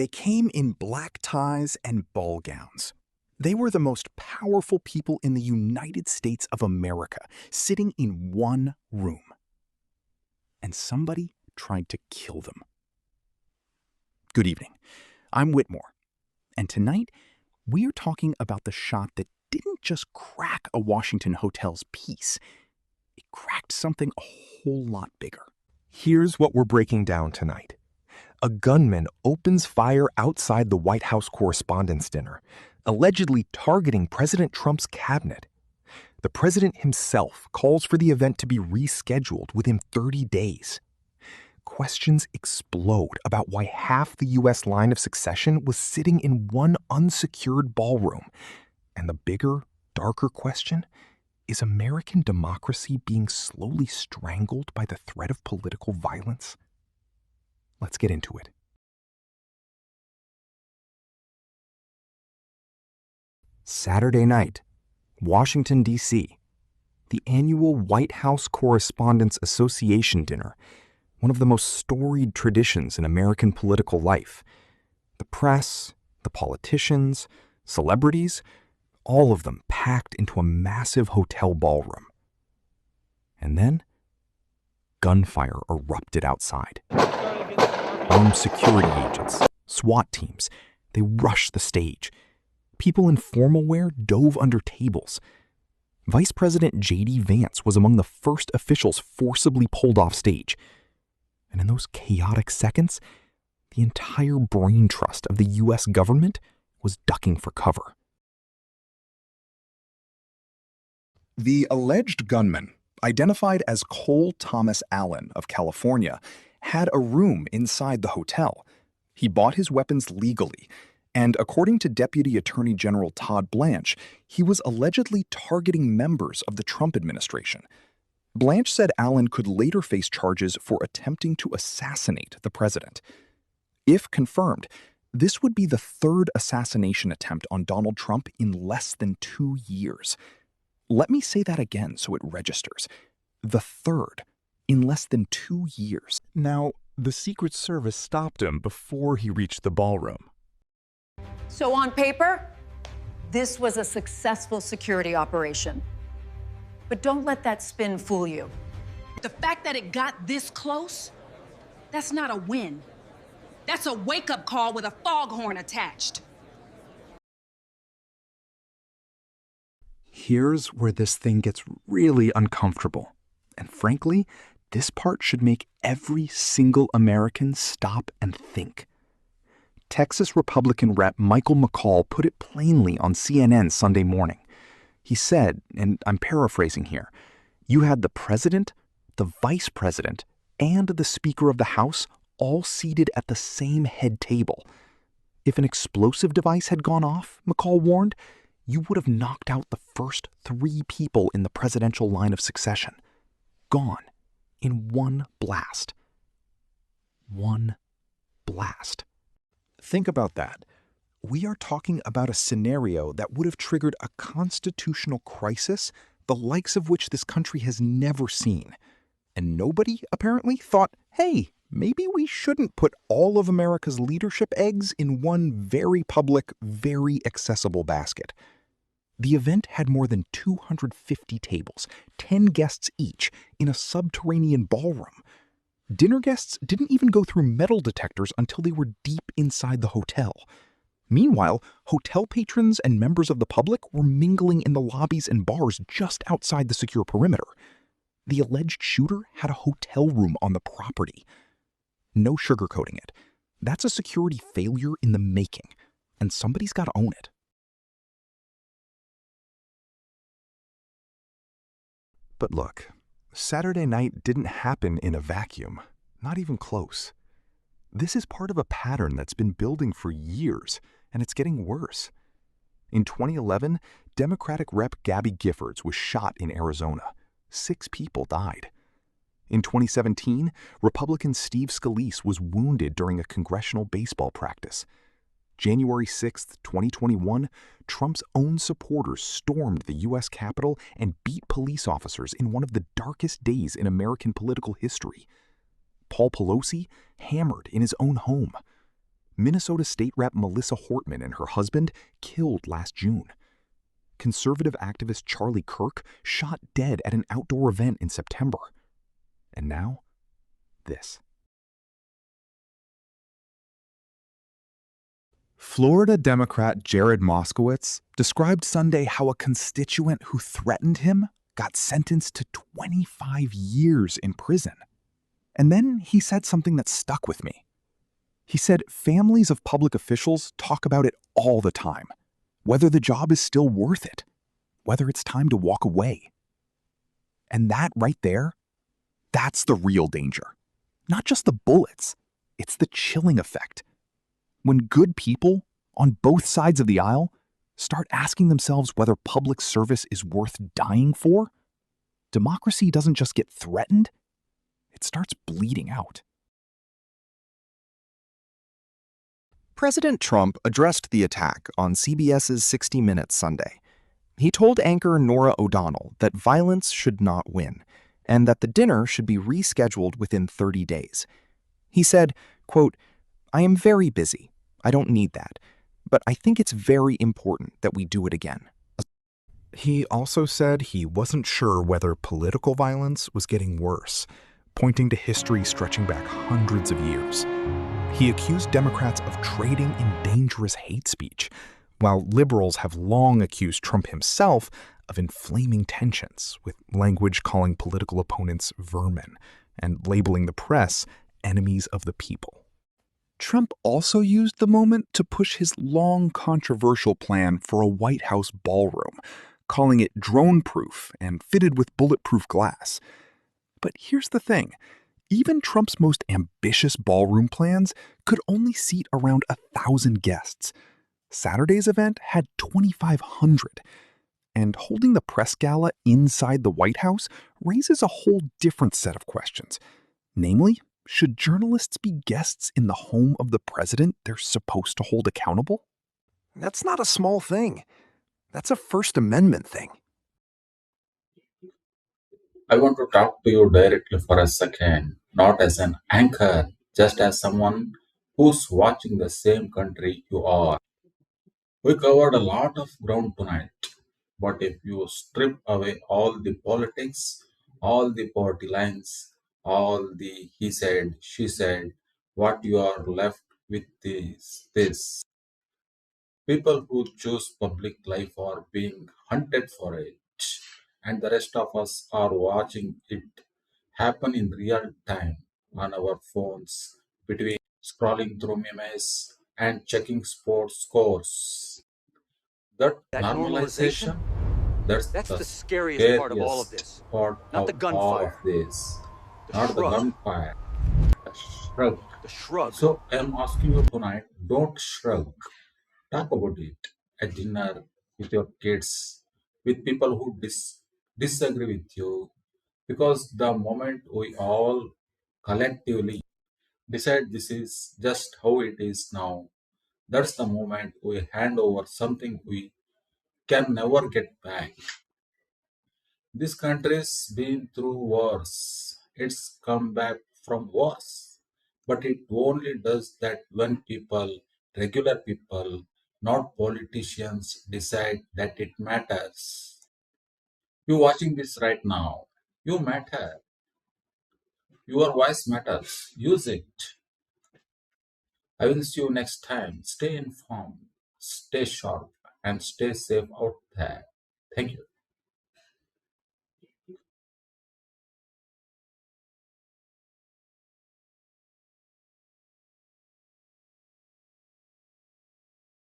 They came in black ties and ball gowns. They were the most powerful people in the United States of America, sitting in one room. And somebody tried to kill them. Good evening. I'm Whitmore. And tonight, we are talking about the shot that didn't just crack a Washington hotel's peace. It cracked something a whole lot bigger. Here's what we're breaking down tonight. A gunman opens fire outside the White House Correspondents Dinner, allegedly targeting President Trump's cabinet. The president himself calls for the event to be rescheduled within 30 days. Questions explode about why half the U.S. line of succession was sitting in one unsecured ballroom. And the bigger, darker question, is American democracy being slowly strangled by the threat of political violence? Let's get into it. Saturday night, Washington, D.C., the annual White House Correspondents Association dinner, one of the most storied traditions in American political life. The press, the politicians, celebrities, all of them packed into a massive hotel ballroom. And then, gunfire erupted outside. Armed security agents, SWAT teams, they rushed the stage. People in formal wear dove under tables. Vice President J.D. Vance was among the first officials forcibly pulled off stage. And in those chaotic seconds, the entire brain trust of the U.S. government was ducking for cover. The alleged gunman, identified as Cole Thomas Allen of California, had a room inside the hotel. He bought his weapons legally, and according to Deputy Attorney General Todd Blanche, he was allegedly targeting members of the Trump administration. Blanche said Allen could later face charges for attempting to assassinate the president. If confirmed, this would be the third assassination attempt on Donald Trump in less than 2 years. Let me say that again so it registers. The third in less than 2 years. Now, the Secret Service stopped him before he reached the ballroom. So on paper, this was a successful security operation. But don't let that spin fool you. The fact that it got this close, that's not a win. That's a wake-up call with a foghorn attached. Here's where this thing gets really uncomfortable. And frankly, this part should make every single American stop and think. Texas Republican Rep. Michael McCall put it plainly on CNN Sunday morning. He said, and I'm paraphrasing here, you had the president, the vice president, and the Speaker of the House all seated at the same head table. If an explosive device had gone off, McCall warned, you would have knocked out the first 3 people in the presidential line of succession. Gone in one blast. One blast. Think about that. We are talking about a scenario that would have triggered a constitutional crisis, the likes of which this country has never seen. And nobody, apparently, thought, hey, maybe we shouldn't put all of America's leadership eggs in one very public, very accessible basket. The event had more than 250 tables, 10 guests each, in a subterranean ballroom. Dinner guests didn't even go through metal detectors until they were deep inside the hotel. Meanwhile, hotel patrons and members of the public were mingling in the lobbies and bars just outside the secure perimeter. The alleged shooter had a hotel room on the property. No sugarcoating it. That's a security failure in the making, and somebody's got to own it. But look, Saturday night didn't happen in a vacuum, not even close. This is part of a pattern that's been building for years, and it's getting worse. In 2011, Democratic Rep. Gabby Giffords was shot in Arizona. 6 people died. In 2017, Republican Steve Scalise was wounded during a congressional baseball practice. January 6, 2021, Trump's own supporters stormed the U.S. Capitol and beat police officers in one of the darkest days in American political history. Paul Pelosi hammered in his own home. Minnesota State Rep Melissa Hortman and her husband killed last June. Conservative activist Charlie Kirk shot dead at an outdoor event in September. And now, this. Florida Democrat Jared Moskowitz described Sunday how a constituent who threatened him got sentenced to 25 years in prison. And then he said something that stuck with me. He said families of public officials talk about it all the time, whether the job is still worth it, whether it's time to walk away. And that right there, that's the real danger. Not just the bullets, it's the chilling effect. When good people, on both sides of the aisle, start asking themselves whether public service is worth dying for, democracy doesn't just get threatened, it starts bleeding out. President Trump addressed the attack on CBS's 60 Minutes Sunday. He told anchor Norah O'Donnell that violence should not win, and that the dinner should be rescheduled within 30 days. He said, quote, "I am very busy. I don't need that. But I think it's very important that we do it again." He also said he wasn't sure whether political violence was getting worse, pointing to history stretching back hundreds of years. He accused Democrats of trading in dangerous hate speech, while liberals have long accused Trump himself of inflaming tensions, with language calling political opponents vermin and labeling the press enemies of the people. Trump also used the moment to push his long controversial plan for a White House ballroom, calling it drone-proof and fitted with bulletproof glass. But here's the thing. Even Trump's most ambitious ballroom plans could only seat around 1,000 guests. Saturday's event had 2,500. And holding the press gala inside the White House raises a whole different set of questions. Namely, should journalists be guests in the home of the president they're supposed to hold accountable? That's not a small thing. That's a First Amendment thing. I want to talk to you directly for a second, not as an anchor, just as someone who's watching the same country you are. We covered a lot of ground tonight, but if you strip away all the politics, all the party lines, all the he said, she said, what you are left with is this. People who choose public life are being hunted for it, and the rest of us are watching it happen in real time on our phones between scrolling through memes and checking sports scores. That That normalization, normalization, that's that's the the scariest part of all of scariest this. part Not of the all of gunfire, this. the Not the shrug, gunfire, the shrug. the shrug. So I'm asking you tonight, don't shrug. Talk about it at dinner with your kids, with people who disagree with you, because the moment we all collectively decide this is just how it is now, that's the moment we hand over something we can never get back. This country's been through wars. It's come back from wars. But it only does that when people, regular people, not politicians, decide that it matters. You watching this right now. You matter. Your voice matters. Use it. I will see you next time. Stay informed, stay sharp, and stay safe out there. Thank you.